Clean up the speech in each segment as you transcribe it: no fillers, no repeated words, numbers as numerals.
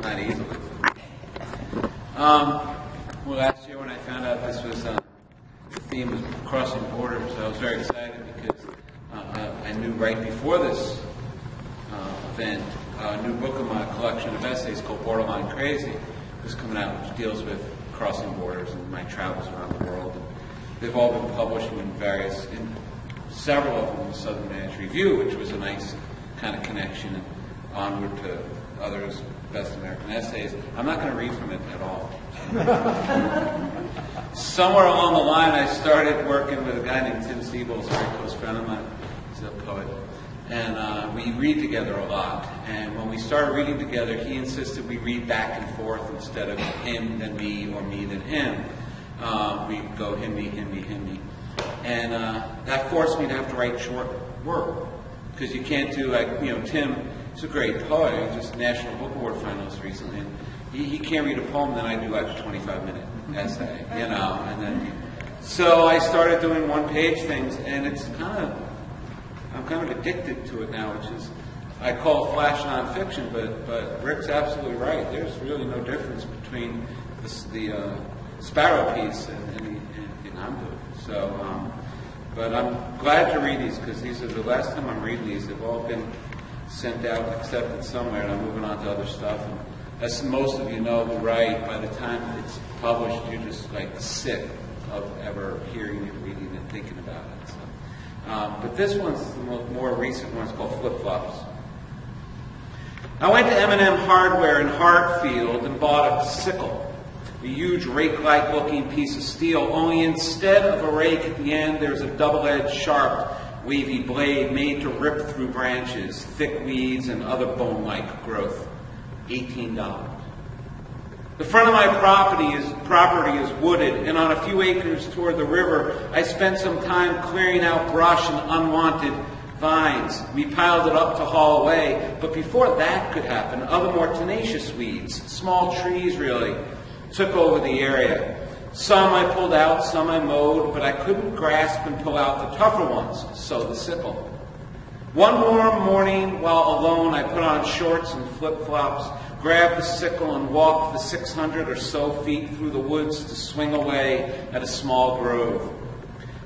Not easily. Well, last year when I found out this was the theme was crossing borders, I was very excited because I knew right before this event a new book of my collection of essays called Borderline Crazy was coming out, which deals with crossing borders and my travels around the world. And they've all been published in several of them in the Southern Humanities Review, which was a nice kind of connection and onward to others' best American essays. I'm not going to read from it at all. Somewhere along the line, I started working with a guy named Tim Siebel's a very close friend of mine. He's a poet. And we read together a lot. And when we started reading together, he insisted we read back and forth instead of him then me or me then him. We'd go him, me, him, me, him, me. And that forced me to have to write short work. Because you can't do Tim, he's a great poet. He was just National Book Award finalist recently. And he can't read a poem, then I do like a 25-minute essay, and then. So I started doing one-page things, and I'm kind of addicted to it now, which is, I call it flash nonfiction, but Rick's absolutely right. There's really no difference between the Sparrow piece and anything I'm doing. So, but I'm glad to read these, because these are the last time I'm reading these. They've all been sent out, accepted somewhere, and I'm moving on to other stuff. And as most of you know who write, by the time it's published, you're just like sick of ever hearing it, reading it, thinking about it. So, but this one's the more recent one. It's called Flipflops. I went to M&M Hardware in Hartfield and bought a sickle, a huge rake-like looking piece of steel, only instead of a rake at the end, there's a double-edged, sharp, wavy blade made to rip through branches, thick weeds, and other bone-like growth. $18. The front of my property is wooded, and on a few acres toward the river, I spent some time clearing out brush and unwanted vines. We piled it up to haul away, but before that could happen, other more tenacious weeds, small trees really, took over the area. Some I pulled out, some I mowed, but I couldn't grasp and pull out the tougher ones, so the sickle. One warm morning, while alone, I put on shorts and flip-flops, grabbed the sickle and walked the 600 or so feet through the woods to swing away at a small grove.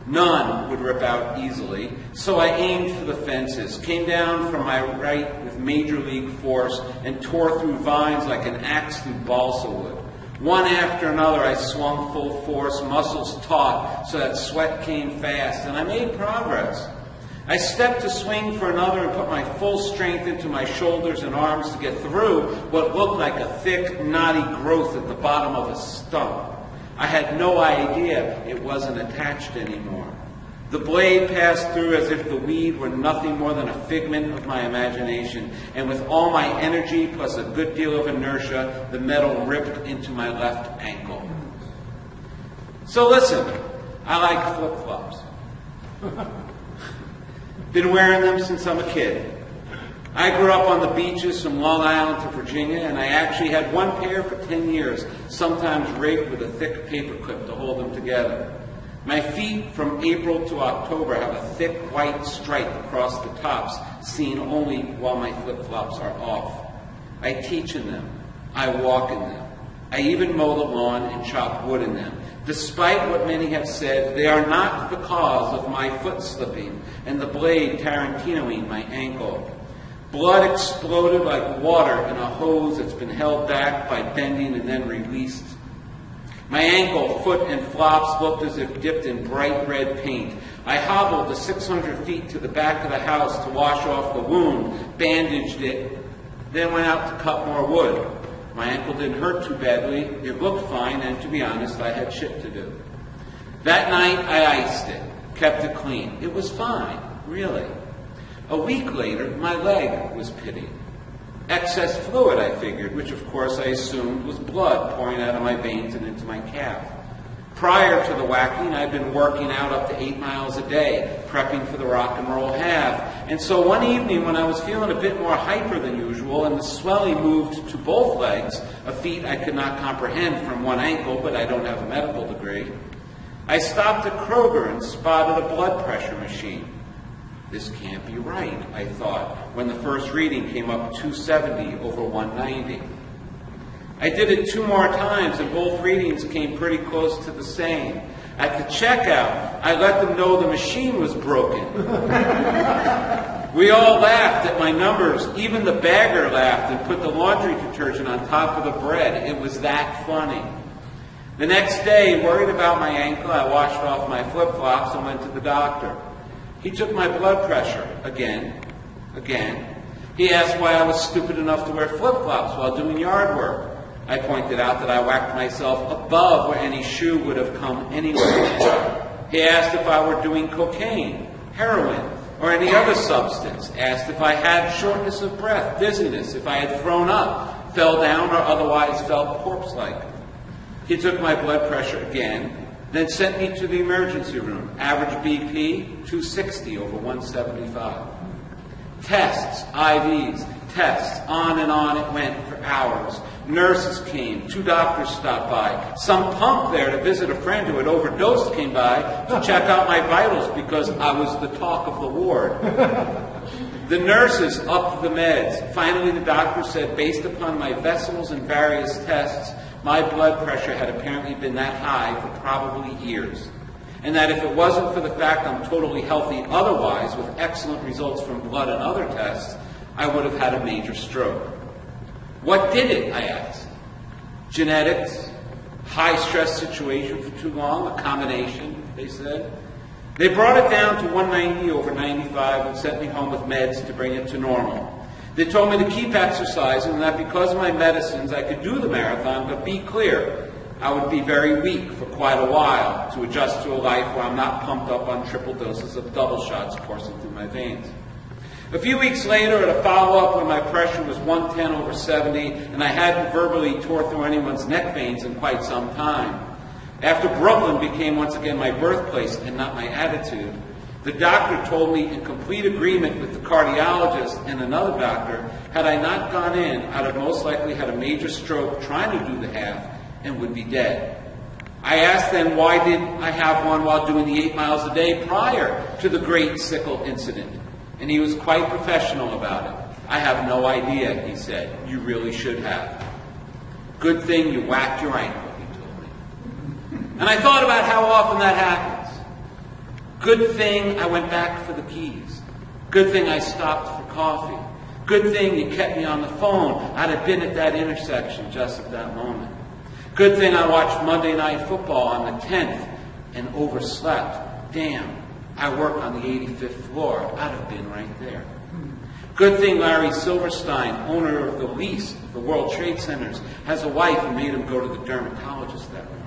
None would rip out easily, so I aimed for the fences, came down from my right with major league force, and tore through vines like an axe through balsa wood. One after another, I swung full force, muscles taut, so that sweat came fast, and I made progress. I stepped to swing for another and put my full strength into my shoulders and arms to get through what looked like a thick, knotty growth at the bottom of a stump. I had no idea it wasn't attached anymore. The blade passed through as if the weed were nothing more than a figment of my imagination, and with all my energy plus a good deal of inertia, the metal ripped into my left ankle. So listen, I like flip-flops. Been wearing them since I'm a kid. I grew up on the beaches from Long Island to Virginia, and I actually had one pair for 10 years, sometimes rigged with a thick paper clip to hold them together. My feet from April to October have a thick white stripe across the tops, seen only while my flip-flops are off. I teach in them. I walk in them. I even mow the lawn and chop wood in them. Despite what many have said, they are not the cause of my foot slipping and the blade Tarantinoing my ankle. Blood exploded like water in a hose that's been held back by bending and then released. My ankle, foot, and flops looked as if dipped in bright red paint. I hobbled the 600 feet to the back of the house to wash off the wound, bandaged it, then went out to cut more wood. My ankle didn't hurt too badly. It looked fine, and to be honest, I had shit to do. That night, I iced it, kept it clean. It was fine, really. A week later, my leg was pitting. Excess fluid, I figured, which of course I assumed was blood pouring out of my veins and into my calf. Prior to the whacking, I'd been working out up to 8 miles a day, prepping for the rock and roll half. And so one evening when I was feeling a bit more hyper than usual and the swelling moved to both legs, a feat I could not comprehend from one ankle, but I don't have a medical degree, I stopped at Kroger and spotted a blood pressure machine. This can't be right, I thought, when the first reading came up 270 over 190. I did it 2 more times, and both readings came pretty close to the same. At the checkout, I let them know the machine was broken. We all laughed at my numbers. Even the bagger laughed and put the laundry detergent on top of the bread. It was that funny. The next day, worried about my ankle, I washed off my flip-flops and went to the doctor. He took my blood pressure again. He asked why I was stupid enough to wear flip-flops while doing yard work. I pointed out that I whacked myself above where any shoe would have come anyway. He asked if I were doing cocaine, heroin, or any other substance. Asked if I had shortness of breath, dizziness, if I had thrown up, fell down, or otherwise felt corpse-like. He took my blood pressure again, then sent me to the emergency room. Average BP, 260 over 175. Tests, IVs, tests, on and on it went for hours. Nurses came, 2 doctors stopped by. Some punk there to visit a friend who had overdosed came by to check out my vitals because I was the talk of the ward. The nurses upped the meds. Finally, the doctor said, based upon my vessels and various tests, my blood pressure had apparently been that high for probably years. And that if it wasn't for the fact I'm totally healthy otherwise, with excellent results from blood and other tests, I would have had a major stroke. What did it, I asked? Genetics, high-stress situation for too long, a combination, they said. They brought it down to 190 over 95 and sent me home with meds to bring it to normal. They told me to keep exercising and that because of my medicines I could do the marathon, but be clear, I would be very weak for quite a while to adjust to a life where I'm not pumped up on triple doses of double shots coursing through my veins. A few weeks later, at a follow-up when my pressure was 110 over 70 and I hadn't verbally tore through anyone's neck veins in quite some time, after Brooklyn became once again my birthplace and not my attitude, the doctor told me in complete agreement with the cardiologist and another doctor, had I not gone in, I'd have most likely had a major stroke trying to do the half and would be dead. I asked them why did I have one while doing the 8 miles a day prior to the great sickle incident. And he was quite professional about it. I have no idea, he said. You really should have. Good thing you whacked your ankle, he told me. And I thought about how often that happens. Good thing I went back for the keys. Good thing I stopped for coffee. Good thing you kept me on the phone. I'd have been at that intersection just at that moment. Good thing I watched Monday Night Football on the 10th and overslept. Damn, I work on the 85th floor. I'd have been right there. Good thing Larry Silverstein, owner of the lease of the World Trade Centers, has a wife who made him go to the dermatologist that morning.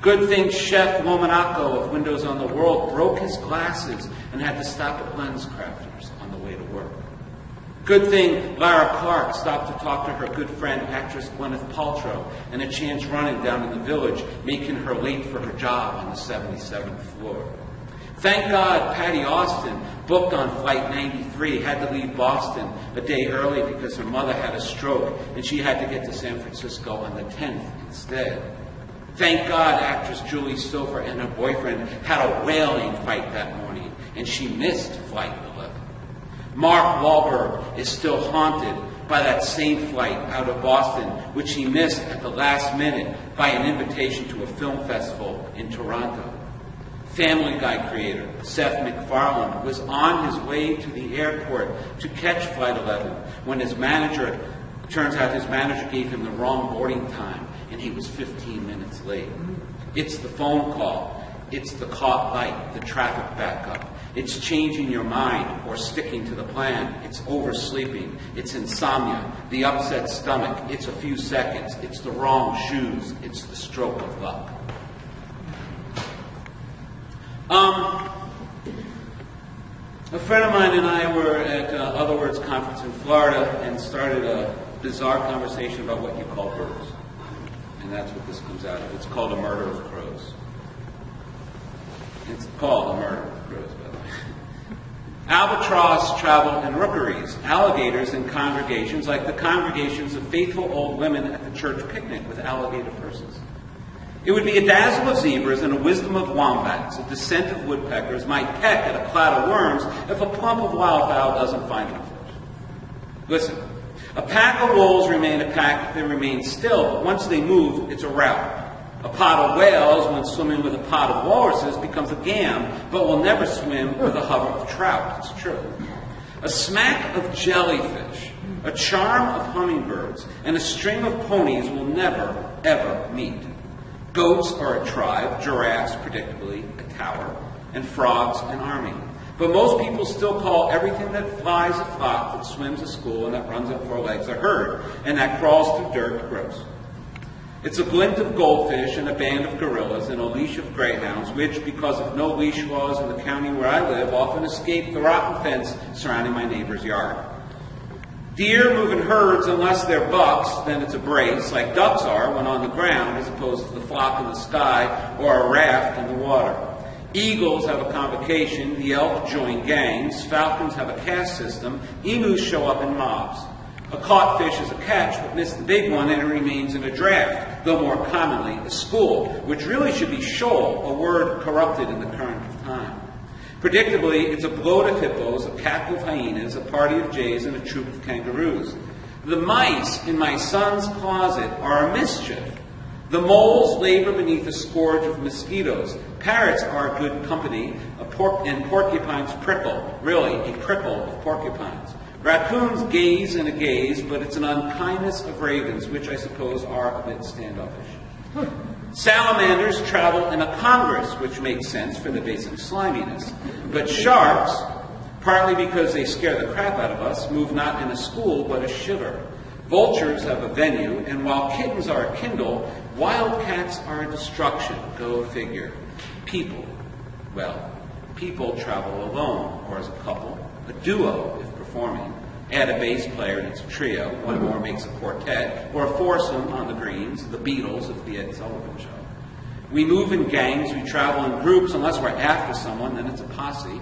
Good thing Chef Lomonaco of Windows on the World broke his glasses and had to stop at Lens Crafters on the way to work. Good thing Lara Clark stopped to talk to her good friend, actress Gwyneth Paltrow, and a chance running down in the village, making her late for her job on the 77th floor. Thank God Patty Austin, booked on Flight 93, had to leave Boston a day early because her mother had a stroke and she had to get to San Francisco on the 10th instead. Thank God actress Julie Stouffer and her boyfriend had a whaling fight that morning and she missed Flight 11. Mark Wahlberg is still haunted by that same flight out of Boston, which he missed at the last minute by an invitation to a film festival in Toronto. Family Guy creator Seth MacFarlane was on his way to the airport to catch Flight 11 when turns out his manager gave him the wrong boarding time and he was 15 minutes late. It's the phone call. It's the caught light, the traffic backup. It's changing your mind or sticking to the plan. It's oversleeping. It's insomnia, the upset stomach. It's a few seconds. It's the wrong shoes. It's the stroke of luck. A friend of mine and I were at Other Words Conference in Florida and started a bizarre conversation about what you call birds. And that's what this comes out of. It's called A Murder of Crows. It's called A Murder of Crows, by the way. Albatross travel in rookeries, alligators in congregations like the congregations of faithful old women at the church picnic with alligator purses. It would be a dazzle of zebras and a wisdom of wombats. A descent of woodpeckers might peck at a cloud of worms if a plump of wildfowl doesn't find them first. Listen, a pack of wolves remain a pack if they remain still, but once they move, it's a rout. A pod of whales, when swimming with a pod of walruses, becomes a gam, but will never swim with a hover of trout. It's true. A smack of jellyfish, a charm of hummingbirds, and a string of ponies will never, ever meet. Goats are a tribe, giraffes, predictably, a tower, and frogs an army. But most people still call everything that flies a flock, that swims a school, and that runs on four legs a herd, and that crawls through dirt gross. It's a glint of goldfish and a band of gorillas and a leash of greyhounds, which, because of no leash laws in the county where I live, often escape the rotten fence surrounding my neighbor's yard. Deer move in herds unless they're bucks, then it's a brace, like ducks are when on the ground, as opposed to the flock in the sky or a raft in the water. Eagles have a convocation, the elk join gangs, falcons have a caste system, emus show up in mobs. A caught fish is a catch, but missed the big one and it remains in a draft, though more commonly a school, which really should be shoal, a word corrupted in the current of time. Predictably, it's a bloat of hippos, a cackle of hyenas, a party of jays, and a troop of kangaroos. The mice in my son's closet are a mischief. The moles labor beneath a scourge of mosquitoes. Parrots are good company, and porcupines prickle, really a prickle of porcupines. Raccoons gaze and a gaze, but it's an unkindness of ravens, which I suppose are a bit standoffish. Salamanders travel in a congress, which makes sense for the basic sliminess. But sharks, partly because they scare the crap out of us, move not in a school, but a shiver. Vultures have a venue, and while kittens are a kindle, wildcats are a destruction. Go figure. People, well, people travel alone, or as a couple, a duo if performing. Add a bass player and it's a trio, one more makes a quartet, or a foursome on the greens, the Beatles if the Ed Sullivan Show. We move in gangs, we travel in groups, unless we're after someone, then it's a posse.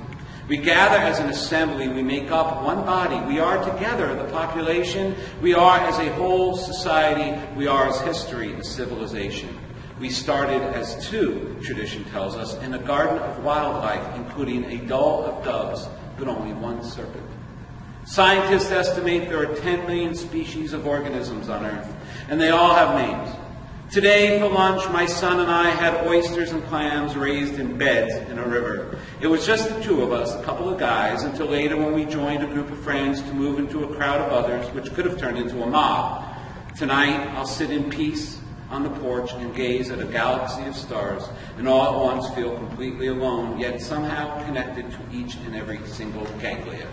We gather as an assembly, we make up one body. We are together, the population. We are as a whole society. We are as history, a civilization. We started as two, tradition tells us, in a garden of wildlife, including a doe of doves, but only one serpent. Scientists estimate there are 10 million species of organisms on Earth, and they all have names. Today, for lunch, my son and I had oysters and clams raised in beds in a river. It was just the two of us, a couple of guys, until later when we joined a group of friends to move into a crowd of others, which could have turned into a mob. Tonight, I'll sit in peace on the porch and gaze at a galaxy of stars, and all at once feel completely alone, yet somehow connected to each and every single ganglia.